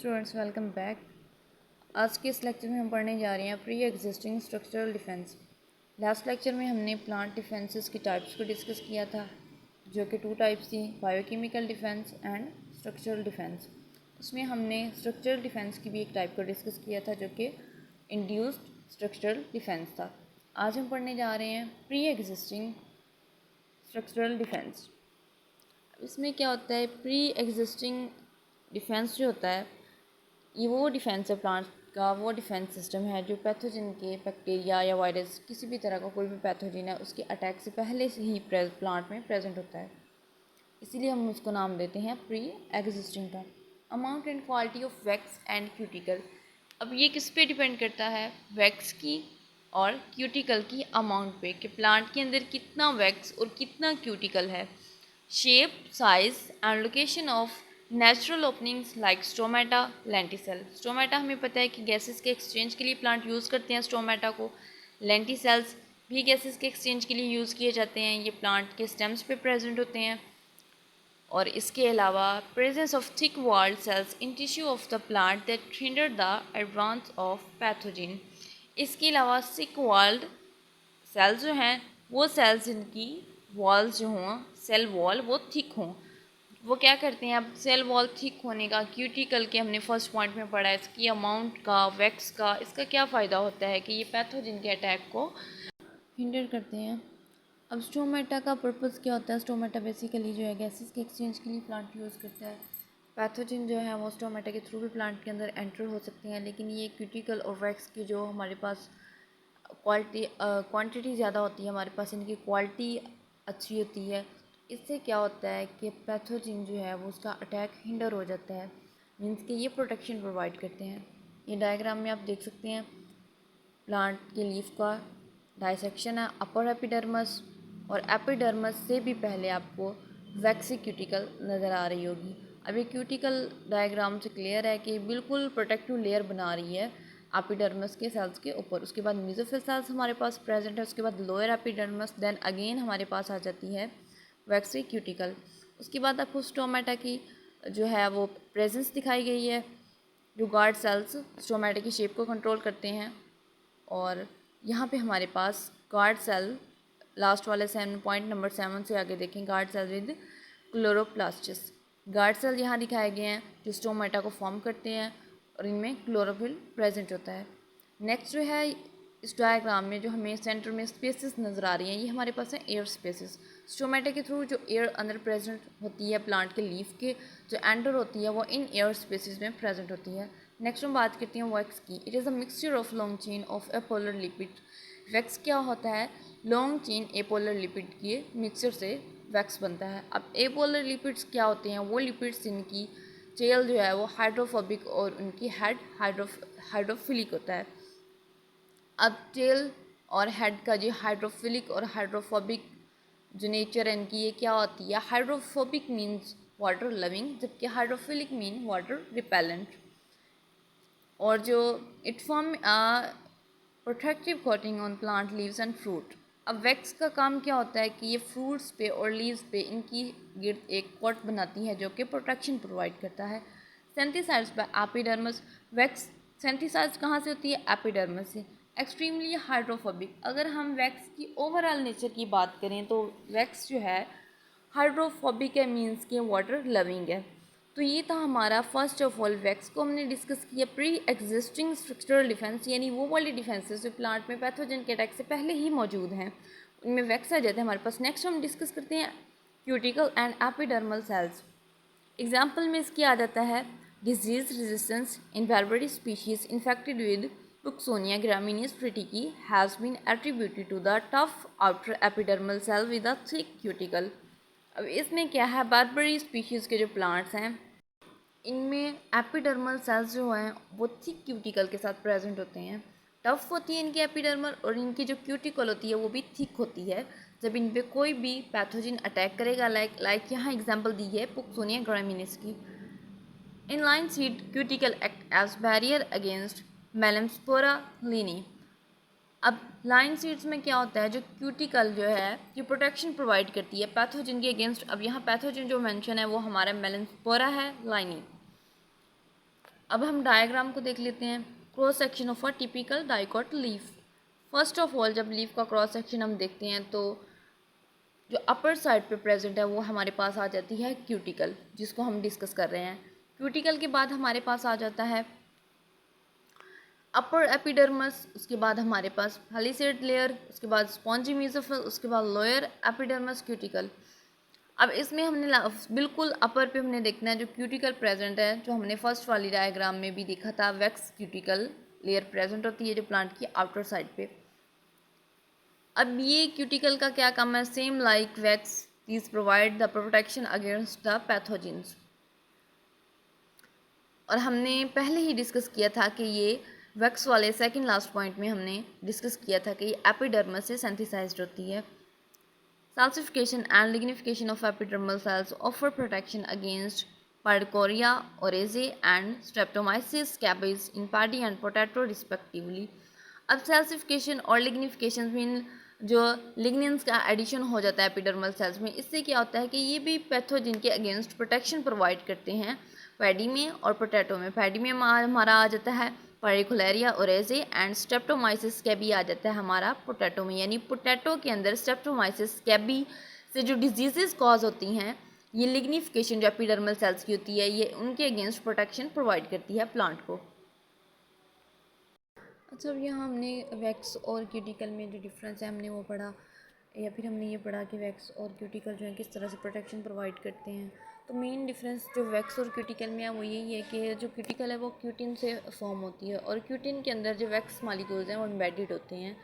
Students, welcome back. आज के इस लेक्चर में हम पढ़ने जा रहे हैं pre existing structural defence. Last lecture में हमने प्लांट डिफेंसेस की टाइप्स को डिस्कस किया था, जो कि 2 टाइप्स थी, biochemical defence and structural defence. उसमें हमने स्ट्रक्चरल डिफेंस की भी एक टाइप को डिस्कस किया था, जो कि इंड्यूस्ड स्ट्रक्चरल डिफेंस था। आज हम पढ़ने जा रहे हैं प्री एग्जिस्टिंग स्ट्रक्चरल डिफेंस। इसमें क्या होता है, प्री एग्जिस्टिंग डिफेंस जो होता है, ये वो डिफेंस है प्लांट का, वो डिफेंस सिस्टम है जो पैथोजन के, बैक्टीरिया या वायरस, किसी भी तरह का कोई भी पैथोजन है उसके अटैक से पहले से ही प्लांट में प्रेजेंट होता है। इसीलिए हम उसको नाम देते हैं प्री एग्जिस्टिंग का। Amount and quality of wax and cuticle. अब ये किस पे डिपेंड करता है, वैक्स की और क्यूटिकल की अमाउंट पे, कि प्लांट के अंदर कितना वैक्स और कितना क्यूटिकल है। Shape, size and location of natural openings like stomata, lenticel. Stomata हमें पता है कि गैसेस के एक्सचेंज के लिए प्लांट यूज़ करते हैं स्टोमेटा को। लेंटिसेल्स भी गैसेस के एक्सचेंज के लिए यूज़ किए जाते हैं। ये प्लांट के स्टेम्स पे प्रेजेंट होते हैं। और इसके अलावा presence of thick walled cells in tissue of the plant that hinder the advance of pathogen. इसके अलावा थिक वॉल्ड सेल्स जो हैं, वो सेल्स जिनकी वॉल्स जो हों, सेल वॉल वो थिक हों, वो क्या करते हैं। अब सेल वॉल थिक होने का क्यूटिकल के हमने फर्स्ट पॉइंट में पढ़ा है, इसकी अमाउंट का, वैक्स का, इसका क्या फ़ायदा होता है कि ये पैथोजन के अटैक को हिंडर करते हैं। अब स्टोमेटा का पर्पस क्या होता है, स्टोमेटा बेसिकली जो है गैसेस के एक्सचेंज के लिए प्लांट यूज़ करता है। पैथोजन जो है वो स्टोमेटा के थ्रू भी प्लांट के अंदर एंटर हो सकते हैं, लेकिन ये क्यूटिकल और वैक्स की जो हमारे पास क्वांटिटी ज़्यादा होती है, हमारे पास इनकी क्वालिटी अच्छी होती है। इससे क्या होता है कि पैथोजन जो है वो उसका अटैक हिंडर हो जाता है, मीन्स कि ये प्रोटेक्शन प्रोवाइड करते हैं। ये डायग्राम में आप देख सकते हैं प्लांट के लीफ का डाइसेक्शन है, अपर एपिडर्मस और एपिडर्मस से भी पहले आपको वैक्सी क्यूटिकल नज़र आ रही होगी। अब ये क्यूटिकल डायग्राम से क्लियर है कि बिल्कुल प्रोटेक्टिव लेयर बना रही है एपिडर्मस के सेल्स के ऊपर। उसके बाद मेसोफिल सेल्स हमारे पास प्रेजेंट है, उसके बाद लोअर एपिडर्मस, देन अगेन हमारे पास आ जाती है वैक्सी क्यूटिकल। उसके बाद आपको स्टोमेटा की जो है वो प्रेजेंस दिखाई गई है, जो गार्ड सेल्स स्टोमेटा की शेप को कंट्रोल करते हैं। और यहाँ पे हमारे पास गार्ड सेल, लास्ट वाले 7 पॉइंट नंबर 7 से आगे देखें, guard cell with chloroplasts. Guard cell यहाँ दिखाए गए हैं जो स्टोमेटा को फॉर्म करते हैं और इनमें क्लोरोफिल प्रेजेंट होता है। नेक्स्ट जो है इस डायग्राम में जो हमें सेंटर में स्पेसेस नज़र आ रही हैं, ये हमारे पास है एयर स्पेसेस। स्टोमेटा के थ्रू जो एयर अंदर प्रेजेंट होती है, प्लांट के लीफ के जो एंटर होती है, वो इन एयर स्पेसेस में प्रेजेंट होती है। नेक्स्ट हम बात करते हैं वैक्स की। It is a mixture of long chain of apolar lipid. Wax क्या होता है, लॉन्ग चेन एपोलर लिपिड के मिक्सचर से वैक्स बनता है। अब एपोलर लिपिड्स क्या होते हैं, वो लिपिड्स जिनकी टेल जो है वो हाइड्रोफोबिक और उनकी हेड हाइड्रोफिलिक होता है। अब टेल और हेड का जो हाइड्रोफिलिक और हाइड्रोफोबिक जो नेचर है इनकी, ये क्या होती है, हाइड्रोफोबिक मीन्स वाटर लविंग, जबकि हाइड्रोफिलिक मीन वाटर रिपेलेंट। और जो it form protective coating on plant leaves and fruit. अब वैक्स का काम क्या होता है कि ये फ्रूट्स पे और लीव्स पे इनकी गिर्द एक कोट बनाती है जो कि प्रोटेक्शन प्रोवाइड करता है। सेंथिसाइज्ड बाय एपिडर्मिस। वैक्स सेंथिसाइज्ड कहाँ से होती है, एपिडर्मिस से। Extremely hydrophobic. अगर हम वैक्स की ओवरऑल नेचर की बात करें तो वैक्स जो है हाइड्रोफोबिक है, मीन्स के वाटर लविंग है। तो ये था हमारा फर्स्ट ऑफ ऑल वैक्स को हमने डिस्कस किया। प्री एग्जिस्टिंग स्ट्रक्चरल डिफेंस यानी वो वाली डिफेंसेस जो प्लांट में पैथोजन के अटैक से पहले ही मौजूद हैं, उनमें वैक्स आ जाते हैं हमारे पास। नेक्स्ट हम डिस्कस करते हैं cuticle and epidermal cells. Example में इसकी आ जाता है disease resistance in barberry species infected with Buxonia gramineous triticum has been attributed to the tough outer epidermal cell with a thick cuticle। अब इसमें क्या है, बारबेरी स्पीशीज़ के जो प्लांट्स हैं इनमें एपिडर्मल सेल्स जो हैं वो थिक क्यूटिकल के साथ प्रेजेंट होते हैं। टफ होती है इनकी एपिडर्मल और इनकी जो क्यूटिकल होती है वो भी थिक होती है जब इन पे कोई भी पैथोजन अटैक करेगा। लाइक यहाँ एग्जांपल दी है Buxonia gramineous की। In linseed cuticle act as barrier against Melampsora lini. अब लाइन सीड्स में क्या होता है, जो क्यूटिकल जो है ये प्रोटेक्शन प्रोवाइड करती है पैथोजन के अगेंस्ट। अब यहाँ पैथोजन जो मेंशन है वो हमारा मेलमस्पोरा है, लाइनी। अब हम डायग्राम को देख लेते हैं। Cross section of a typical dicot leaf. First of all जब लीफ का क्रॉस सेक्शन हम देखते हैं तो जो अपर साइड पे प्रेजेंट है वो हमारे पास आ जाती है क्यूटिकल, जिसको हम डिस्कस कर रहे हैं। क्यूटिकल के बाद हमारे पास आ जाता है अपर एपिडर्मस, उसके बाद हमारे पास पैलिसेड लेयर, उसके बाद स्पॉन्जी मेसोफिल, उसके बाद लोअर एपिडर्मस क्यूटिकल। अब इसमें हमने बिल्कुल अपर पे हमने देखना है जो क्यूटिकल प्रेजेंट है, जो हमने फर्स्ट वाली डायग्राम में भी देखा था, वैक्स क्यूटिकल लेयर प्रेजेंट होती है जो प्लांट की आउटर साइड पे। अब ये क्यूटिकल का क्या काम है? Same like wax these provide the protection against the pathogens. और हमने पहले ही डिस्कस किया था कि ये वैक्स वाले सेकंड लास्ट पॉइंट में हमने डिस्कस किया था कि ये एपिडर्मस से सिंथेसाइज्ड होती है। Salsification and lignification of epidermal cells offer protection against Pyrrhocoria oryzae and Streptomyces scabies in paddy and potato respectively। अब सैल्सिफिकेशन और लिग्निफिकेशन में जो लिग्निन्स का एडिशन हो जाता है एपिडर्मल सेल्स में, इससे क्या होता है कि ये भी पैथोजन के अगेंस्ट प्रोटेक्शन प्रोवाइड करते हैं पैडी में और पोटैटो में। पैडी में हमारा आ जाता है पायरिकुलेरिया ओरेजे एंड स्ट्रेप्टोमाइसिस स्कैबी आ जाता है हमारा पोटैटो में। यानी पोटैटो के अंदर स्ट्रेप्टोमाइसिस स्कैबी से जो डिजीजेस कॉज होती हैं, ये लिग्निफिकेशन जो एपिडर्मल सेल्स की होती है, ये उनके अगेंस्ट प्रोटेक्शन प्रोवाइड करती है प्लांट को। अच्छा, अब यहाँ हमने वैक्स और क्यूटिकल में जो डिफरेंस है हमने वो पढ़ा, या फिर हमने ये पढ़ा कि वैक्स और क्यूटिकल जो है किस तरह से प्रोटेक्शन प्रोवाइड करते हैं। तो मेन डिफरेंस जो वैक्स और क्यूटिकल में है वो यही है कि जो क्यूटिकल है वो क्यूटिन से फॉर्म होती है और क्यूटिन के अंदर जो वैक्स मालिक्यूल्स हैं वो एम्बेडेड होते हैं।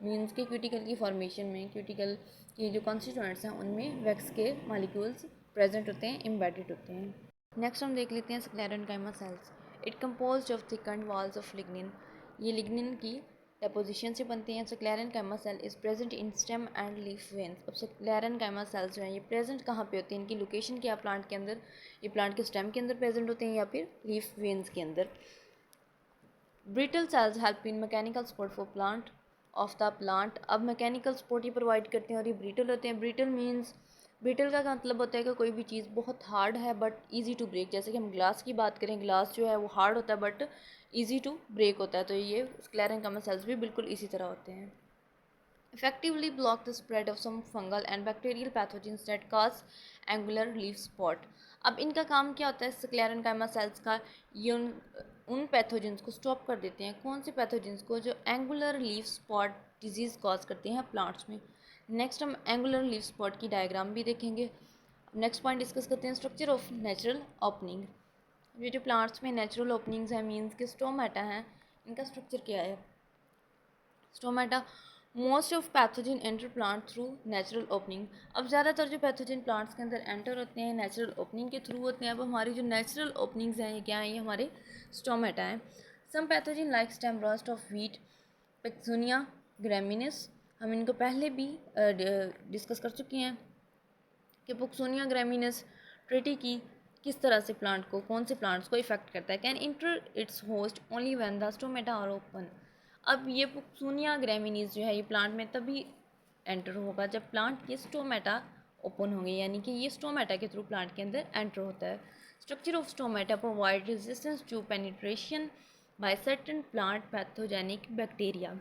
मीन्स के क्यूटिकल की फॉर्मेशन में क्यूटिकल के जो कॉन्स्टिट्यूएंट्स हैं उनमें वैक्स के मालिक्यूल्स प्रेजेंट होते हैं, एम्बेडेड होते हैं। नेक्स्ट हम देख लेते हैं sclerenchyma cells. It composed of thickened walls of lignin. ये लिग्निन की डेपोजिशन से बनते हैं। Sclerenchyma cell is present in stem and leaf veins. अब स्क्लेरेन्काइमा सेल्स जो हैं ये प्रेजेंट कहाँ पे होते हैं, इनकी लोकेशन क्या है प्लांट के अंदर? ये प्लांट के स्टेम के अंदर प्रेजेंट होते हैं या फिर लीफ वेन्स के अंदर। Brittle cells help in mechanical support for plant of the plant. अब मैकेनिकल सपोर्ट ये प्रोवाइड करते हैं और ये ब्रिटल होते हैं। ब्रिटल मीन्स, ब्रिटल का मतलब होता है कि कोई भी चीज़ बहुत हार्ड है बट इजी टू ब्रेक। जैसे कि हम ग्लास की बात करें, ग्लास जो है वो हार्ड होता है बट इजी टू ब्रेक होता है, तो ये स्क्लेरेन्काइमा सेल्स भी बिल्कुल इसी तरह होते हैं। effectively block the spread of some fungal and bacterial pathogens that cause angular leaf spot। अब इनका काम क्या होता है स्क्लेरेन्काइमा सेल्स का? ये उन पैथोजेंस को स्टॉप कर देते हैं। कौन से पैथोजेंस को? जो angular leaf spot disease cause करते हैं प्लांट्स में। नेक्स्ट हम एंगुलर लीफ स्पॉट की डायग्राम भी देखेंगे। नेक्स्ट पॉइंट डिस्कस करते हैं स्ट्रक्चर ऑफ नेचुरल ओपनिंग। ये जो प्लांट्स में नेचुरल ओपनिंग्स हैं मीन्स के स्टोमेटा हैं, इनका स्ट्रक्चर क्या है? Stomata, most of pathogen enter plant through natural opening. अब ज़्यादातर जो पैथोजन प्लांट्स के अंदर एंटर होते हैं नेचुरल ओपनिंग के थ्रू होते हैं। अब हमारी जो नेचुरल ओपनिंग्स हैं ये क्या हैं? ये हमारे स्टोमेटा हैं। Some pathogen like stem rust of wheat, Puccinia graminis, हम इनको पहले भी डिस्कस कर चुके हैं कि पेक्सुनिया ग्रामिनिस ट्रेटी की किस तरह से प्लांट को, कौन से प्लांट्स को इफेक्ट करता है। Can enter its host only when the stomata are open. अब ये पेक्सुनिया ग्रामिनीज जो है ये प्लांट में तभी एंटर होगा जब प्लांट के स्टोमेटा ओपन होंगे, यानी कि ये स्टोमेटा के थ्रू प्लांट के अंदर एंटर होता है। Structure of stomata provide resistance to penetration by certain plant pathogenic bacteria.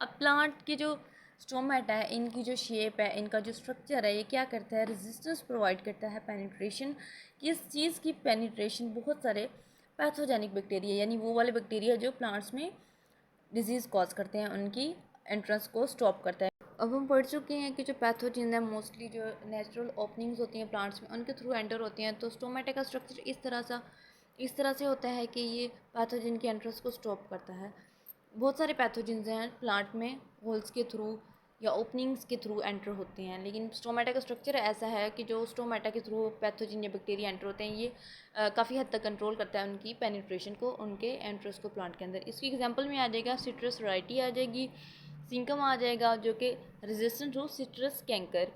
अब प्लांट के जो स्टोमेटा है, इनकी जो शेप है, इनका जो स्ट्रक्चर है, ये क्या करता है? रेजिस्टेंस प्रोवाइड करता है पेनिट्रेशन। किस चीज़ की पेनिट्रेशन? बहुत सारे पैथोजेनिक बैक्टीरिया, यानी वो वाले बैक्टीरिया जो प्लांट्स में डिजीज़ कॉज करते हैं, उनकी एंट्रेंस को स्टॉप करता है। अब हम पढ़ चुके हैं कि जो पैथोजन है मोस्टली जो नेचुरल ओपनिंग्स होती हैं प्लांट्स में उनके थ्रू एंटर होती हैं। तो स्टोमेटा का स्ट्रक्चर इस तरह से होता है कि ये पैथोजन की एंट्रेंस को स्टॉप करता है। बहुत सारे पैथोजेंस हैं प्लांट में होल्स के थ्रू या ओपनिंग्स के थ्रू एंटर होते हैं, लेकिन स्टोमेटा का स्ट्रक्चर ऐसा है कि जो स्टोमेटा के थ्रू पैथोजन या बैक्टीरिया एंटर होते हैं, ये काफ़ी हद तक कंट्रोल करता है उनकी पेनिट्रेशन को, उनके एंट्रेंस को प्लांट के अंदर। इसकी एग्जांपल में आ जाएगा सिट्रस वैरायटी आ जाएगी, सिंकम आ जाएगा जो कि रेजिस्टेंट टू सिट्रस कैंकर।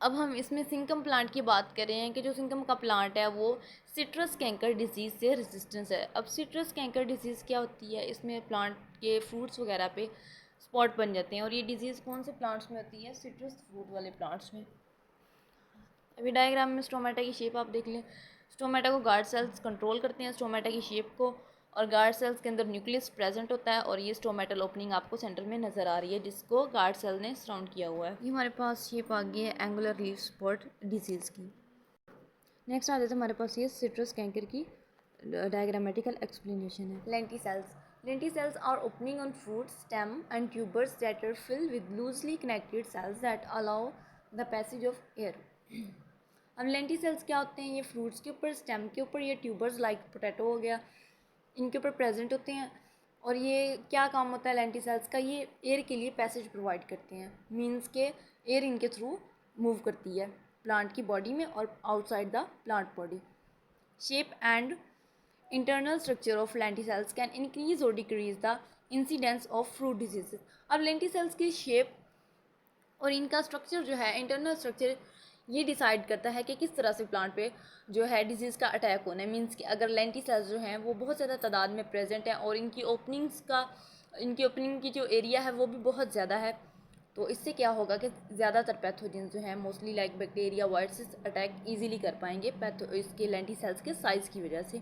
अब हम इसमें सिंकम प्लांट की बात कर रहे हैं कि जो सिंकम का प्लांट है वो सिट्रस कैंकर डिजीज़ से रेजिस्टेंस है। अब सिट्रस कैंकर डिजीज़ क्या होती है? इसमें प्लांट के फ्रूट्स वगैरह पे स्पॉट बन जाते हैं और ये डिजीज़ कौन से प्लांट्स में होती है? सिट्रस फ्रूट वाले प्लांट्स में। अभी डायग्राम में स्टोमेटा की शेप आप देख लें। स्टोमेटा को गार्ड सेल्स कंट्रोल करते हैं स्टोमेटा की शेप को, और गार्ड सेल्स के अंदर न्यूक्लियस प्रेजेंट होता है, और ये स्टोमेटल ओपनिंग आपको सेंटर में नज़र आ रही है जिसको गार्ड सेल ने सराउंड किया हुआ है। ये हमारे पास शेप आ गई है एंगुलर लीफ स्पॉट डिजीज़ की। नेक्स्ट आ जाता है हमारे पास ये सिट्रस कैंकर की डायग्रामेटिकल एक्सप्लेनेशन है। Lenticels, lenticels are opening on fruit stem and tubers that are filled with loosely connected cells that allow the passage of air. अब lenticels क्या होते हैं, ये फ्रूट्स के ऊपर, स्टेम के ऊपर, ये ट्यूबर्स लाइक पोटैटो हो गया, इनके ऊपर प्रेजेंट होते हैं। और ये क्या काम होता है लेंटिसेल्स का, ये एयर के लिए पैसेज प्रोवाइड करते हैं, मींस के एयर इनके थ्रू मूव करती है प्लांट की बॉडी में और outside the plant body. Shape and internal structure of lenticels can increase or decrease the incidence of fruit diseases. अब lenticels की shape और इनका स्ट्रक्चर जो है, इंटरनल स्ट्रक्चर, ये डिसाइड करता है कि किस तरह से प्लांट पे जो है डिजीज़ का अटैक होना है। मींस कि अगर लेंटिसेल्स जो हैं वो बहुत ज़्यादा तादाद में प्रेजेंट हैं और इनकी ओपनिंग की जो एरिया है वो भी बहुत ज़्यादा है, तो इससे क्या होगा कि ज़्यादातर पैथोजन जो हैं mostly like bacteria viruses attack easily कर पाएंगे इसके लेंटिसेल्स के साइज़ की वजह से।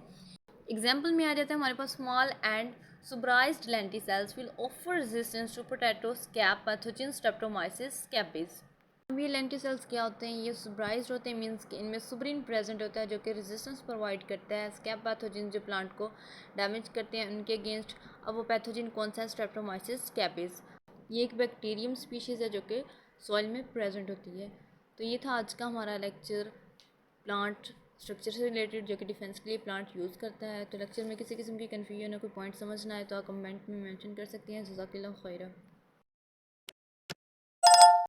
एग्जाम्पल में आ जाता है हमारे पास small and suberized lenticels will offer resistance to potato scab pathogen Streptomyces scabies. अब ये लेंटिसेल्स क्या होते हैं, ये सुब्राइज्ड होते हैं, मींस कि इनमें सुब्रिन प्रेजेंट होता है जो कि रेजिस्टेंस प्रोवाइड करता है स्कैब पैथोजन जो प्लांट को डैमेज करते हैं उनके अगेंस्ट। अब वो पैथोजन कौन सा है, स्ट्रेप्टोमाइसिस स्कैबिस। ये एक बैक्टीरियम स्पीशीज़ है जो कि सॉइल में प्रेजेंट होती है। तो ये था आज का हमारा लेक्चर प्लांट स्ट्रक्चर से रिलेटेड जो कि डिफेंस के लिए प्लांट यूज़ करता है। तो लेक्चर में किसी किस्म की कन्फ्यूजन है, कोई पॉइंट समझना है तो आप कमेंट में मेंशन कर सकते हैं। जज़ाकल्लाह खैरा।